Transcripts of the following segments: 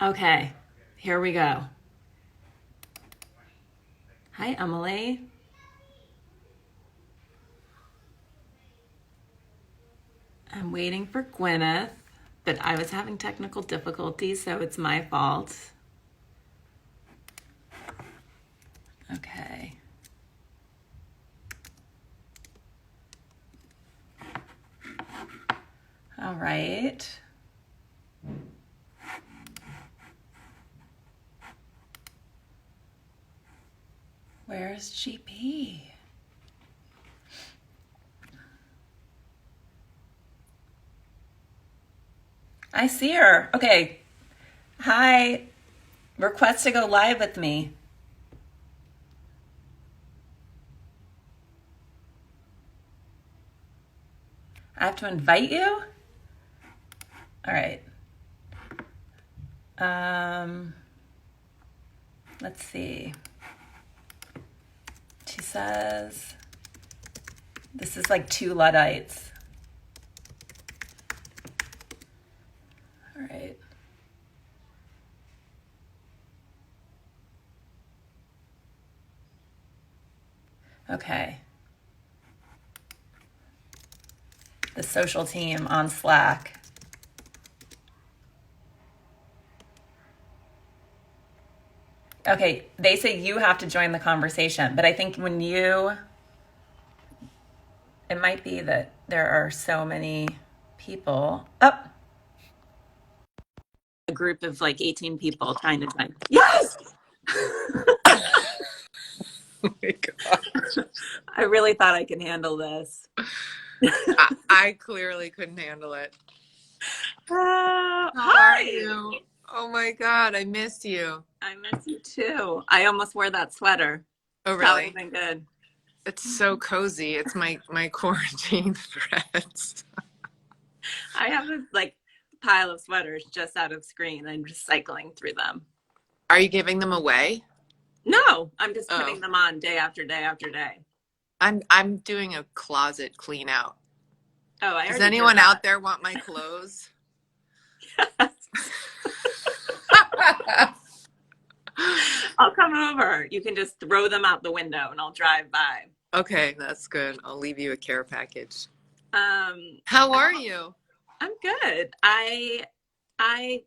Okay, here we go. Hi, Emily. I'm waiting for Gwyneth, but I was having technical difficulties, so it's my fault. Okay. All right. Where's GP? I see her. Okay. Hi. Request to go live with me. I have to invite you? All right. Um, let's see. She says this is like two Luddites. All right. Okay. The social team on Slack. Okay, they say you have to join the conversation, but I think it might be that there are so many people. Oh, a group of like 18 people trying to join. Yes! Oh my God. I really thought I could handle this. I clearly couldn't handle it. How are Hi! you? Oh my God, I missed you. I miss you too. I almost wore that sweater. Oh, That would have really? been good. It's so cozy. It's my quarantine threads. I have this like pile of sweaters just out of screen. I'm just cycling through them. Are you giving them away? No, I'm just Oh, putting them on day after day after day. I'm doing a closet clean out. Oh, I Does already did anyone that. out there want my clothes? I'll come over. You can just throw them out the window and I'll drive by. Okay, that's good. I'll leave you a care package. Um, How are you? I'm good.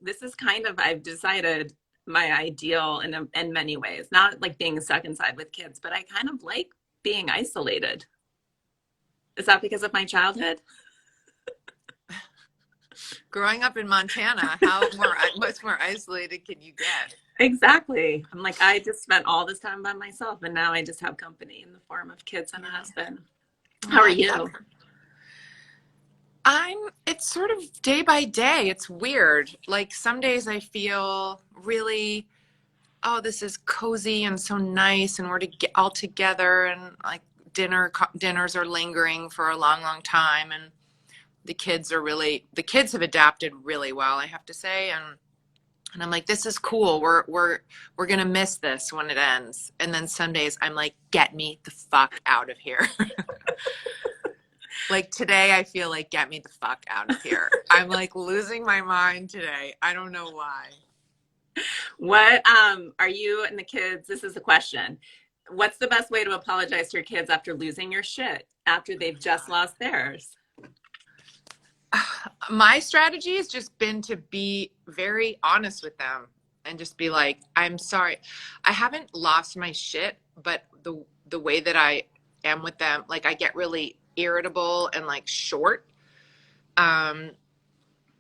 This is kind of, I've decided my ideal in many ways, not like being stuck inside with kids, but I kind of like being isolated. Is that because of my childhood? Growing up in Montana, how much more isolated can you get? Exactly. I'm like, I just spent all this time by myself and now I just have company in the form of kids and a husband. How Oh, are I love you? it. It's sort of day by day. It's weird. Like some days I feel really, oh, this is cozy and so nice, and we're to get all together, and like dinners are lingering for a long, long time, and the kids have adapted really well, I have to say, and I'm like, this is cool. We're gonna miss this when it ends. And then some days I'm like, get me the fuck out of here. Like today, I feel like get me the fuck out of here. I'm like losing my mind today. I don't know why. What are you and the kids? This is a question. What's the best way to apologize to your kids after losing your shit after they've just lost theirs? My strategy has just been to be very honest with them and just be like, I'm sorry. I haven't lost my shit, but the way that I am with them, like I get really irritable and like short. Um,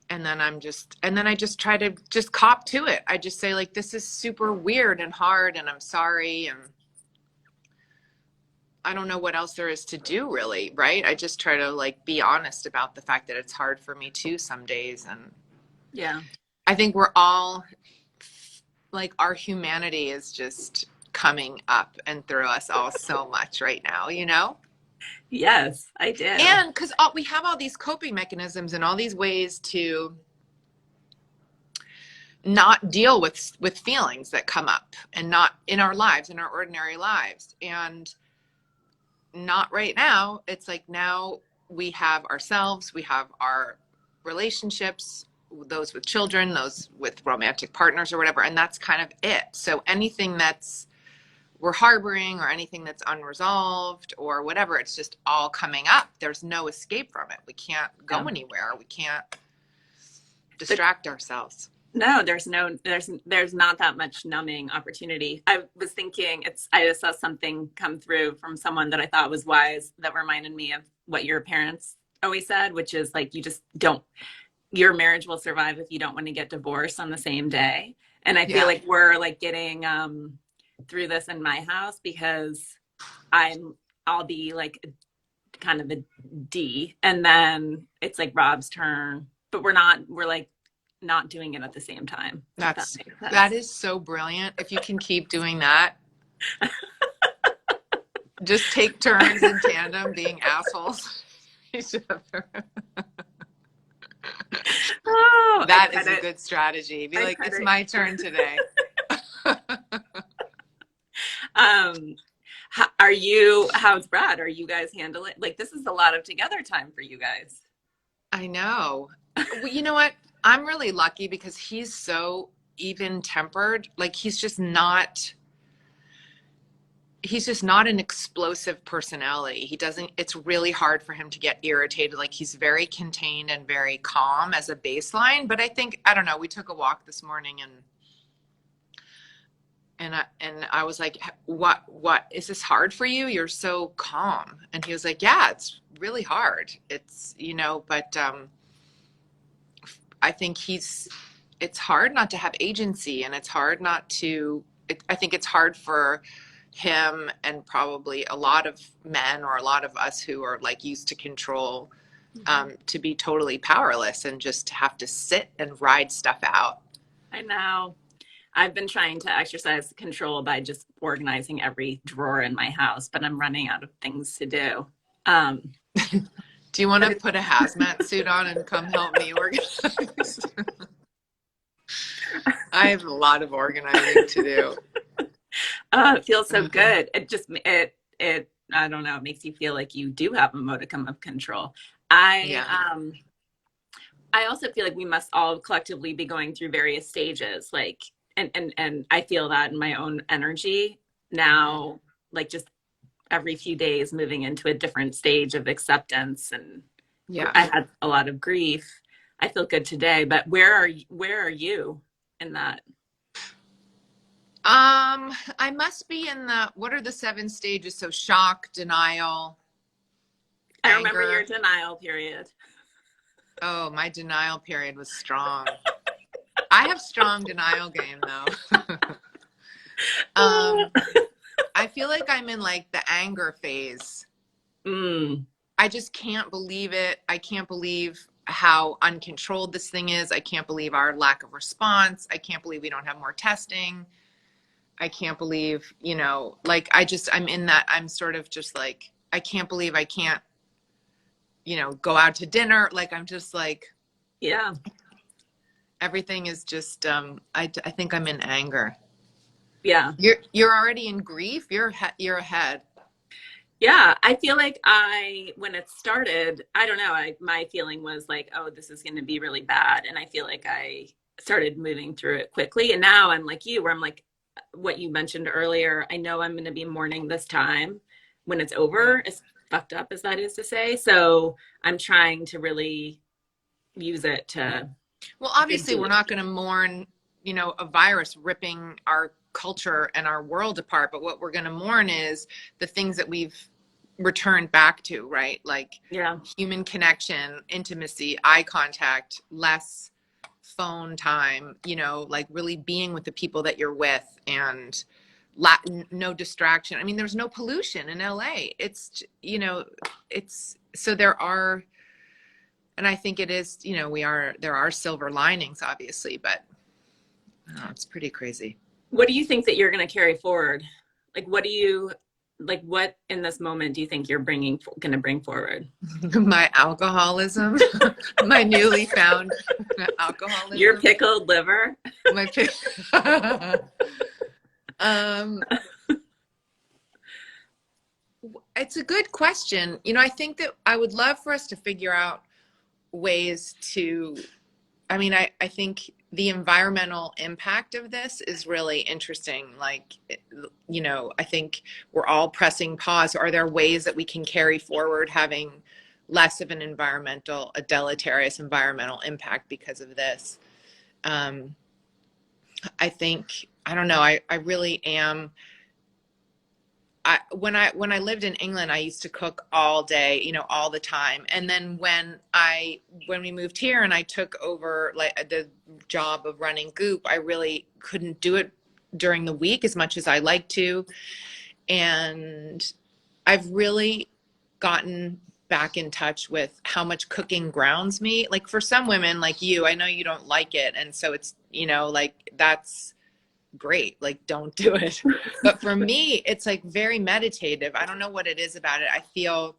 and then I just try to just cop to it. I just say like, this is super weird and hard and I'm sorry. And I don't know what else there is to do really, right? I just try to like be honest about the fact that it's hard for me too some days. And Yeah. I think we're all like our humanity is just coming up and through us all so much right now, you know? Yes, I do. And because we have all these coping mechanisms and all these ways to not deal with feelings that come up and not in our lives, in our ordinary lives. And not right now. It's like now we have ourselves, we have our relationships, those with children, those with romantic partners or whatever. And that's kind of it. So anything that's we're harboring or anything that's unresolved or whatever, it's just all coming up. There's no escape from it. We can't Yeah. go anywhere. We can't The, distract ourselves. no, there's not that much numbing opportunity. I was thinking I just saw something come through from someone that I thought was wise that reminded me of what your parents always said, which is like you just don't your marriage will survive if you don't want to get divorced on the same day. And I feel Yeah. like we're like getting through this in my house because I'll be like kind of a D, and then it's like Rob's turn, but we're like not doing it at the same time. If that makes That sense. is so brilliant. If you can keep doing that, just take turns in tandem being assholes to each other. Oh, That is a good strategy. Be like, it's my turn today. How's Brad? Are you guys handling like this is a lot of together time for you guys? I know. Well, you know what? I'm really lucky because he's so even tempered. Like he's just not an explosive personality. It's really hard for him to get irritated. Like he's very contained and very calm as a baseline. But I don't know, we took a walk this morning and I was like, what is this hard for you? You're so calm. And he was like, yeah, it's really hard. It's, but I think it's hard not to have agency, and it's hard not to, I think it's hard for him and probably a lot of men or a lot of us who are like used to control, to be totally powerless and just to have to sit and ride stuff out. I know. I've been trying to exercise control by just organizing every drawer in my house, but I'm running out of things to do. Do you want to put a hazmat suit on and come help me organize? I have a lot of organizing to do. It feels so good. I don't know, it makes you feel like you do have a modicum of control. I Yeah. I also feel like we must all collectively be going through various stages, like and I feel that in my own energy now, like just every few days moving into a different stage of acceptance, and Yeah. I had a lot of grief. I feel good today, but where are you in that? I must be in what are the 7 stages? So shock, denial, I remember your anger. denial period. Oh, my denial period was strong. I have strong denial game though. I feel like I'm in like the anger phase. Mm, I just can't believe it. I can't believe how uncontrolled this thing is. I can't believe our lack of response. I can't believe we don't have more testing. I can't believe, like I'm in that, I'm sort of just like, I can't believe I can't, go out to dinner. Like, I'm just like, yeah. everything is just, I think I'm in anger. Yeah. You're already in grief. You're ahead. Yeah, I feel like when it started, I don't know, my feeling was like, oh, this is going to be really bad. And I feel like I started moving through it quickly. And now I'm like you, where I'm like, what you mentioned earlier, I know I'm going to be mourning this time when it's Yeah. over, as fucked up as that is to say. So I'm trying to really use it to Well, dig obviously, we're deep. not going to mourn, a virus ripping our culture and our world apart. But what we're going to mourn is the things that we've returned back to, right? Like Yeah. human connection, intimacy, eye contact, less phone time, like really being with the people that you're with, and no distraction. I mean, there's no pollution in LA. It's so there are, and I think it is, there are silver linings, obviously, but it's pretty crazy. What do you think that you're going to carry forward? Like, what in this moment do you think you're going to bring forward? My alcoholism, my newly found alcoholism. Your pickled liver? My pick. It's a good question. I think that I would love for us to figure out ways to I mean, I think the environmental impact of this is really interesting. Like, you know, I think we're all pressing pause. Are there ways that we can carry forward having less of an a deleterious environmental impact because of this? Um, I think, I don't know, I really am. When I lived in England, I used to cook all day, you know, all the time. And then when we moved here and I took over like the job of running Goop, I really couldn't do it during the week as much as I like to. And I've really gotten back in touch with how much cooking grounds me. Like for some women like you, I know you don't like it. And so it's, you know, like that's great, like don't do it. But for me it's like very meditative. I don't know what it is about it. I feel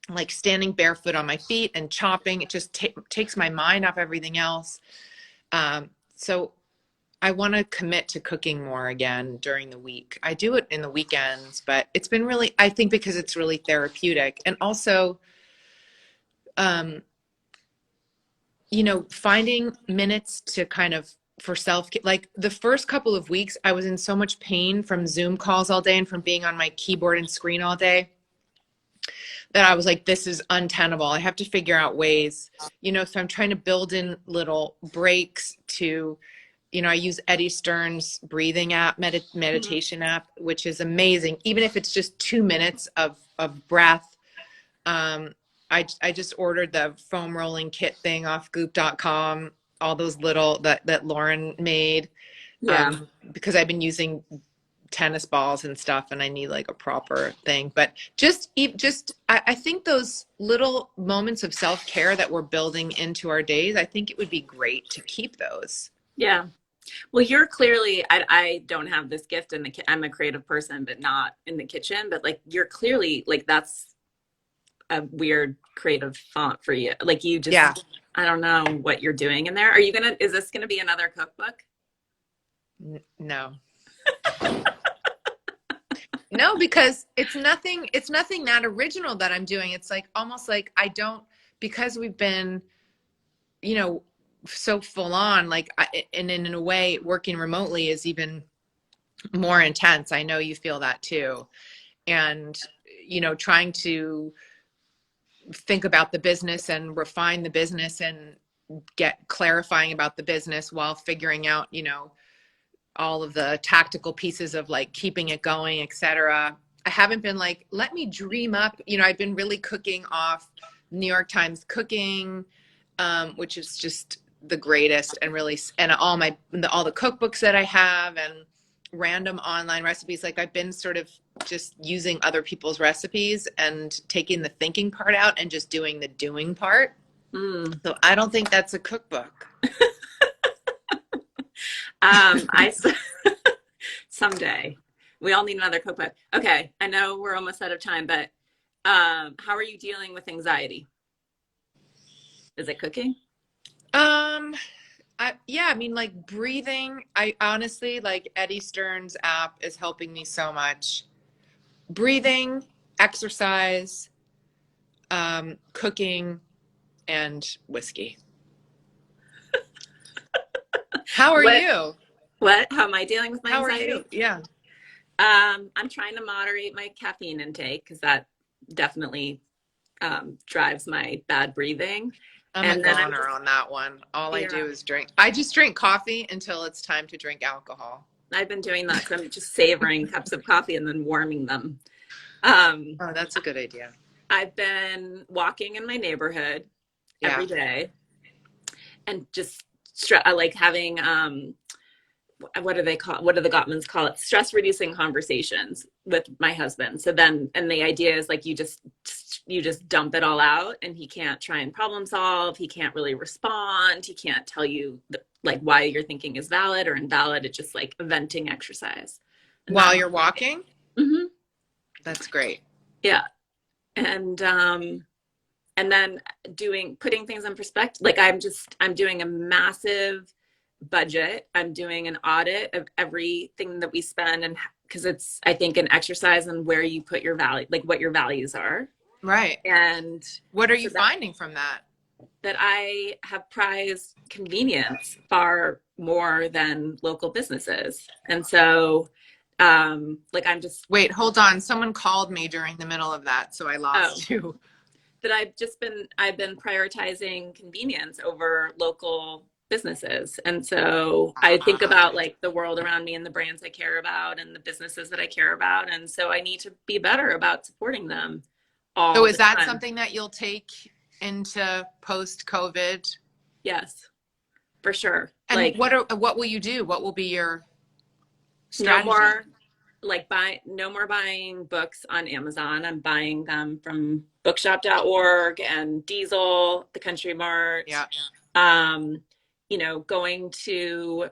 like standing barefoot on my feet and chopping, it just takes my mind off everything else. So I want to commit to cooking more again during the week. I do it in the weekends, but it's been really, I think because it's really therapeutic. And also you know, finding minutes to kind of for self, like the first couple of weeks, I was in so much pain from Zoom calls all day and from being on my keyboard and screen all day that I was like, this is untenable. I have to figure out ways, you know, so I'm trying to build in little breaks to, you know, I use Eddie Stern's breathing app, meditation app, which is amazing. Even if it's just 2 minutes of breath. I just ordered the foam rolling kit thing off goop.com, all those little that Lauren made, Yeah. because I've been using tennis balls and stuff and I need like a proper thing. But I think those little moments of self-care that we're building into our days, I think it would be great to keep those. Yeah. Well, you're clearly, I don't have this gift in the I'm a creative person, but not in the kitchen, but like you're clearly like that's a weird creative font for you. Like you just, Yeah. I don't know what you're doing in there. Is this gonna be another cookbook? No. No, because it's nothing that original that I'm doing. It's like almost like I don't, because we've been, you know, so full on, like, and in a way, working remotely is even more intense. I know you feel that too. And, you know, trying to think about the business and refine the business and get clarifying about the business while figuring out, you know, all of the tactical pieces of like keeping it going, etc. I haven't been like, let me dream up, you know, I've been really cooking off New York Times cooking, which is just the greatest, and really, and all the cookbooks that I have and random online recipes. Like I've been sort of just using other people's recipes and taking the thinking part out and just doing the doing part. So I don't think that's a cookbook. I someday we all need another cookbook. Okay, I know we're almost out of time, but how are you dealing with anxiety? Is it cooking? Yeah, I mean, like breathing. I honestly, like Eddie Stern's app is helping me so much. Breathing, exercise, cooking, and whiskey. How are What you? how am I dealing with my How are you? anxiety? Yeah. I'm trying to moderate my caffeine intake because that definitely drives my bad breathing. I'm a And then I'm goner just, on that one. All I yeah, do is drink. I just drink coffee until it's time to drink alcohol. I've been doing that. So I'm just savoring cups of coffee and then warming them. Um, Oh, that's a good idea. I've been walking in my neighborhood Yeah. every day and just like having what do they call, what do the Gottmans call it, stress reducing conversations with my husband. So then, and the idea is like you just dump it all out and he can't try and problem solve, he can't really respond, he can't tell you like why your thinking is valid or invalid. It's just like a venting exercise. And While that, you're walking? mm-hmm, That's great. yeah. And then putting things in perspective. Like I'm doing a massive budget. I'm doing an audit of everything that we spend, and because it's, I think, an exercise in where you put your value, like what your values are. Right. And What are so you finding from that? that I have prized convenience far more than local businesses. And so, like I'm just, Wait, hold on. Someone called me during the middle of that, so I oh, lost you. that I've been prioritizing convenience over local businesses. And so I think about like the world around me and the brands I care about and the businesses that I care about. And so I need to be better about supporting them So all is the that time. something that you'll take into post-COVID? Yes, for sure. And Like what will you do? What will be your no strategy? more no more buying books on Amazon. I'm buying them from bookshop.org and Diesel, the Country Mart. Yeah. Um, going to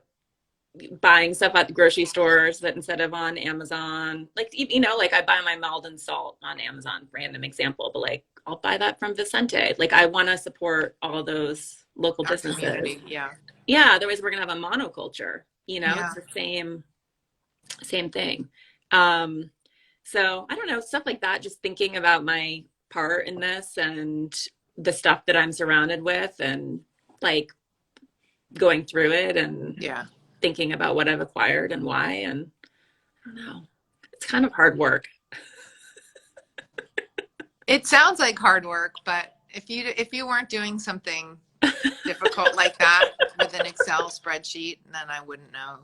buying stuff at the grocery stores that instead of on Amazon, like like I buy my Maldon salt on Amazon, random example, but like I'll buy that from Vicente. Like I want to support all those local Our businesses. community. Yeah. Yeah, otherwise we're gonna have a monoculture. It's Yeah. the same thing. Um, so I don't know, stuff like that, just thinking about my part in this and the stuff that I'm surrounded with and like going through it and Yeah. thinking about what I've acquired and why. And I don't know, it's kind of hard work. It sounds like hard work, but if you weren't doing something difficult like that with an Excel spreadsheet, then I wouldn't know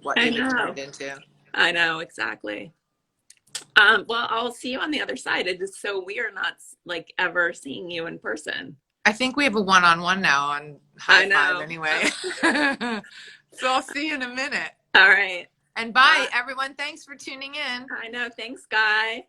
what I it had know. turned into. I know exactly. Well, I'll see you on the other side. It is so weird not like ever seeing you in person. I think we have a one-on-one now on High I Five know. anyway. So I'll see you in a minute. All right. And bye, everyone. Thanks for tuning in. I know. Thanks, Guy.